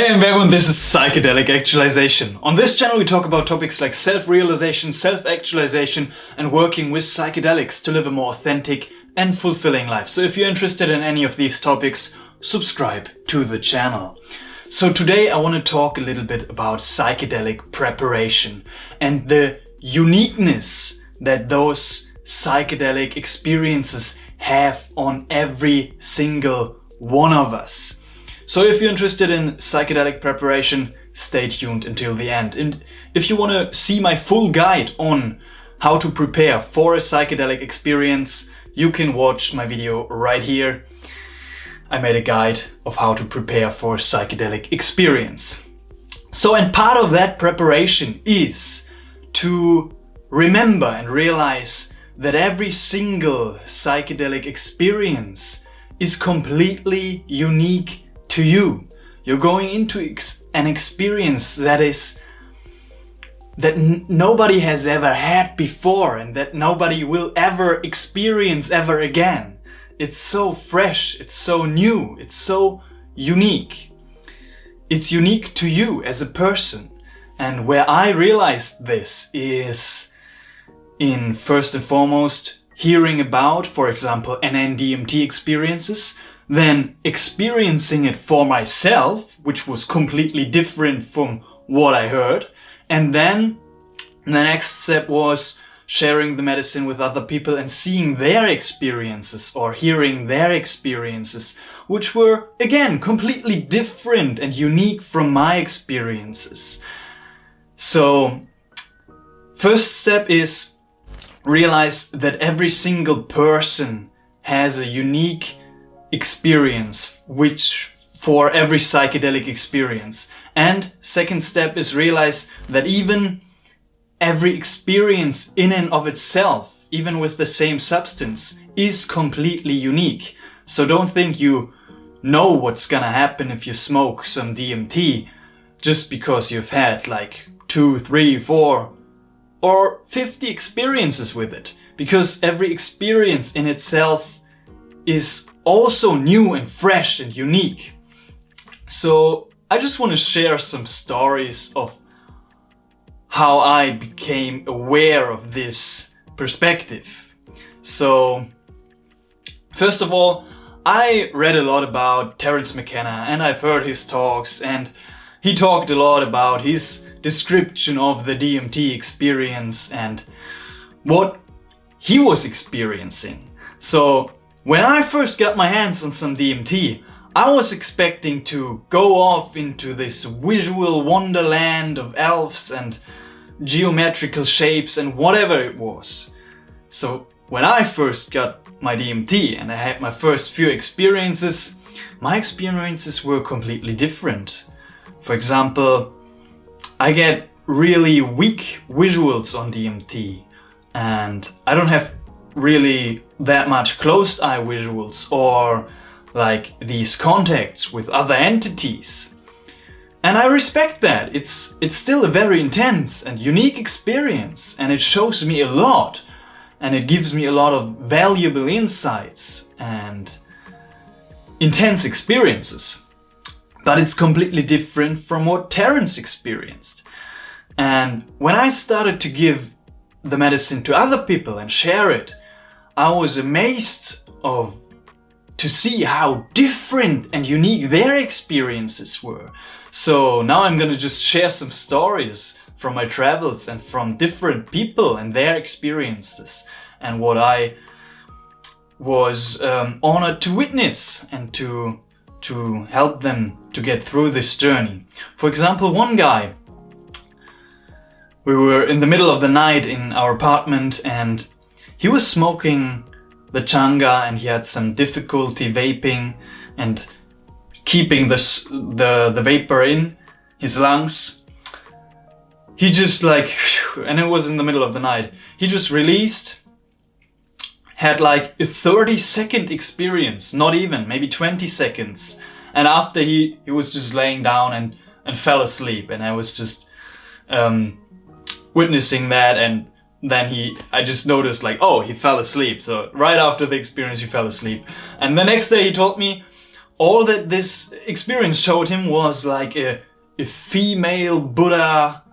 Hey, I'm back and this is Psychedelic Actualization. On this channel we talk about topics like self-realization, self-actualization and working with psychedelics to live a more authentic and fulfilling life. So if you're interested in any of these topics, subscribe to the channel. So today I want to talk a little bit about psychedelic preparation and the uniqueness that those psychedelic experiences have on every single one of us. So if you're interested in psychedelic preparation, stay tuned until the end. And if you want to see my full guide on how to prepare for a psychedelic experience, you can watch my video right here. I made a guide of how to prepare for a psychedelic experience. So, and part of that preparation is to remember and realize that every single psychedelic experience is completely unique to you. You're going into an experience that nobody has ever had before and that nobody will ever experience ever again. It's so fresh, it's so new, it's so unique. It's unique to you as a person. And where I realized this is in first and foremost hearing about, for example, NN-DMT experiences, then experiencing it for myself, which was completely different from what I heard. And then the next step was sharing the medicine with other people and seeing their experiences or hearing their experiences, which were, again, completely different and unique from my experiences. So, first step is realize that every single person has a unique experience, which for every psychedelic experience. And second step is realize that even every experience in and of itself, even with the same substance, is completely unique. So don't think you know what's gonna happen if you smoke some DMT just because you've had like 2, 3, 4 or 50 experiences with it, because every experience in itself is also new and fresh and unique. So I just want to share some stories of how I became aware of this perspective. So first of all, I read a lot about Terence McKenna and I've heard his talks, and he talked a lot about his description of the DMT experience and what he was experiencing. So when I first got my hands on some DMT, I was expecting to go off into this visual wonderland of elves and geometrical shapes and whatever it was. So when I first got my DMT and I had my first few experiences, my experiences were completely different. For example, I get really weak visuals on DMT and I don't have really that much closed eye visuals or like these contacts with other entities. And I respect that. It's still a very intense and unique experience, and it shows me a lot and it gives me a lot of valuable insights and intense experiences. But it's completely different from what Terence experienced. And when I started to give the medicine to other people and share it, I was amazed to see how different and unique their experiences were. So now I'm gonna just share some stories from my travels and from different people and their experiences and what I was honored to witness and to help them to get through this journey. For example, one guy, we were in the middle of the night in our apartment and he was smoking the changa and he had some difficulty vaping and keeping the vapor in his lungs. He just like, and it was in the middle of the night, he just released, had like a 30-second experience, not even, maybe 20 seconds. And after he was just laying down and fell asleep, and I was just witnessing that, and then I just noticed like, oh, he fell asleep. So right after the experience, he fell asleep. And the next day he told me, all that this experience showed him was like a female Buddha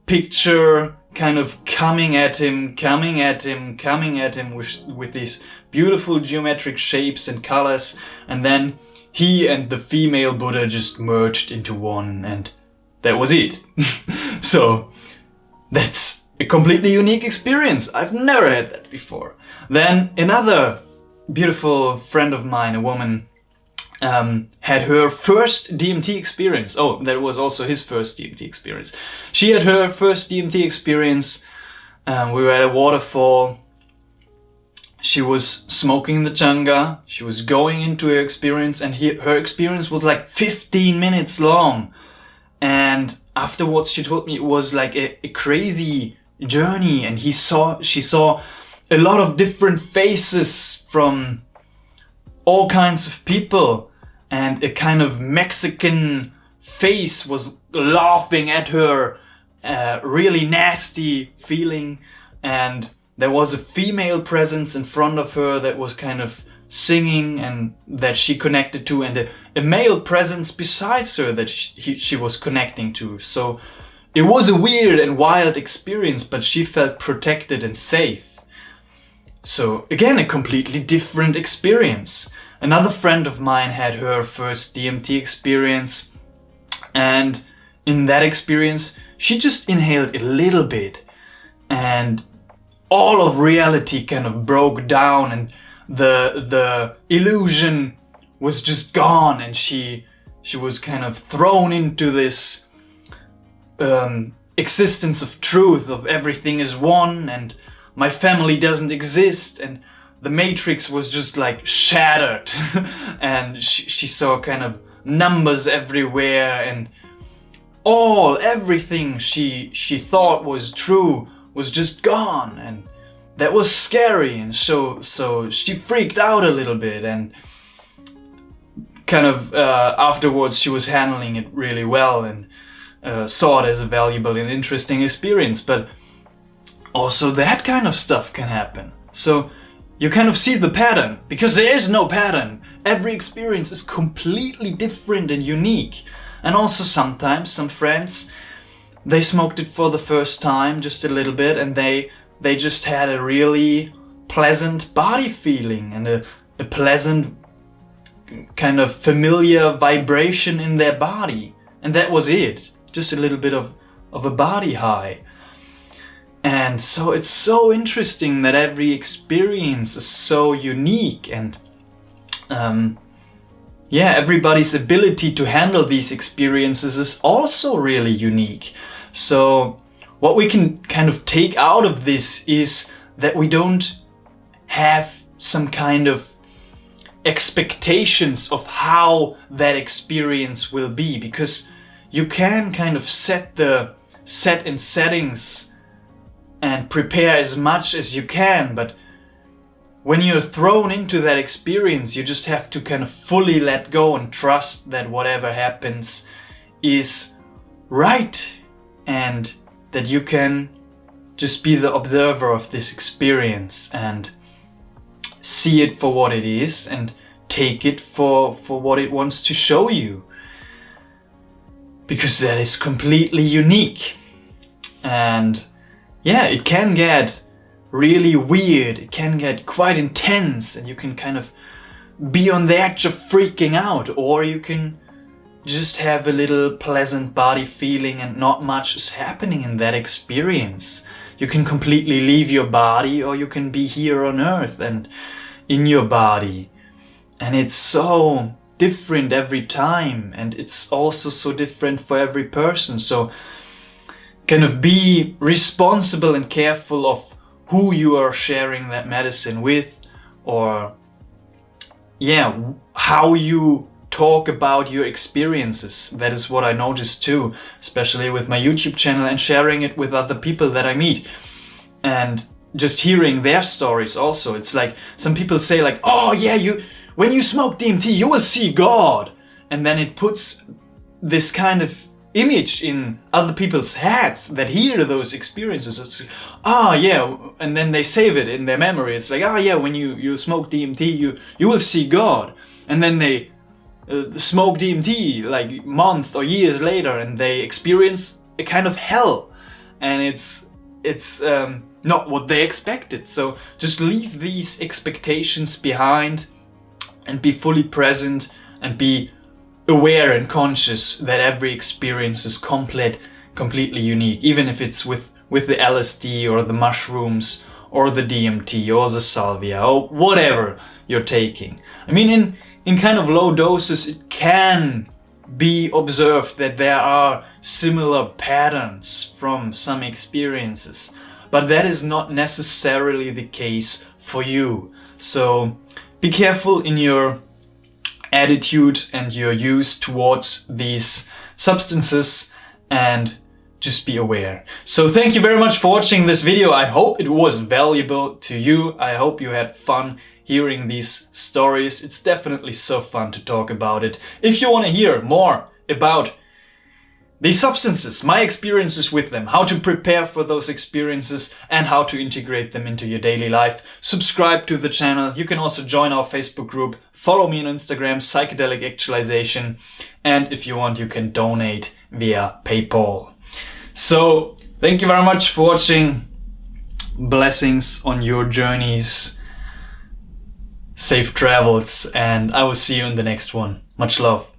picture kind of coming at him with these beautiful geometric shapes and colors, and then he and the female Buddha just merged into one, and that was it. So that's a completely unique experience. I've never had that before. Then another beautiful friend of mine, a woman, had her first DMT experience. Oh, that was also his first DMT experience. She had her first DMT experience. We were at a waterfall. She was smoking the changa. She was going into her experience, and her experience was like 15 minutes long. And afterwards, she told me it was like a crazy journey, and she saw a lot of different faces from all kinds of people. And a kind of Mexican face was laughing at her, really nasty feeling. And there was a female presence in front of her that was kind of singing and that she connected to, and a male presence besides her that she was connecting to. So it was a weird and wild experience, but she felt protected and safe. So again, a completely different experience. Another friend of mine had her first DMT experience, and in that experience she just inhaled a little bit and all of reality kind of broke down, and the illusion was just gone, and she was kind of thrown into this existence of truth, of everything is one and my family doesn't exist, and the matrix was just like shattered. And she saw kind of numbers everywhere, and everything she thought was true was just gone, and that was scary. And so she freaked out a little bit, and kind of afterwards she was handling it really well, and saw it as a valuable and interesting experience. But also that kind of stuff can happen. So you kind of see the pattern, because there is no pattern. Every experience is completely different and unique. And also sometimes some friends, they smoked it for the first time, just a little bit, and they just had a really pleasant body feeling and a pleasant kind of familiar vibration in their body. And that was it. Just a little bit of a body high. And so it's so interesting that every experience is so unique, and everybody's ability to handle these experiences is also really unique. So what we can kind of take out of this is that we don't have some kind of expectations of how that experience will be, because you can kind of set in settings and prepare as much as you can, but when you're thrown into that experience, you just have to kind of fully let go and trust that whatever happens is right, and that you can just be the observer of this experience and see it for what it is and take it for what it wants to show you, because that is completely unique. And it can get really weird, it can get quite intense, and you can kind of be on the edge of freaking out, or you can just have a little pleasant body feeling and not much is happening in that experience. You can completely leave your body, or you can be here on earth and in your body. And it's so different every time, and it's also so different for every person. So kind of be responsible and careful of who you are sharing that medicine with, or how you talk about your experiences. That is what I noticed too, especially with my YouTube channel and sharing it with other people that I meet, and just hearing their stories also. It's like some people say like, oh yeah, when you smoke DMT you will see God, and then it puts this kind of image in other people's heads that hear those experiences. It's and then they save it in their memory. It's like, when you smoke DMT you will see God, and then they smoke DMT like months or years later, and they experience a kind of hell, and it's not what they expected. So just leave these expectations behind and be fully present and be aware and conscious that every experience is completely unique, even if it's with the LSD or the mushrooms or the DMT or the salvia or whatever you're taking. I mean, in kind of low doses, it can be observed that there are similar patterns from some experiences, but that is not necessarily the case for you. So be careful in your attitude and your use towards these substances, and just be aware. So thank you very much for watching this video. I hope it was valuable to you. I hope you had fun hearing these stories. It's definitely so fun to talk about it. If you want to hear more about these substances, my experiences with them, how to prepare for those experiences and how to integrate them into your daily life, subscribe to the channel. You can also join our Facebook group, follow me on Instagram, Psychedelic Actualization, and if you want, you can donate via PayPal. So thank you very much for watching. Blessings on your journeys. Safe travels, and I will see you in the next one. Much love.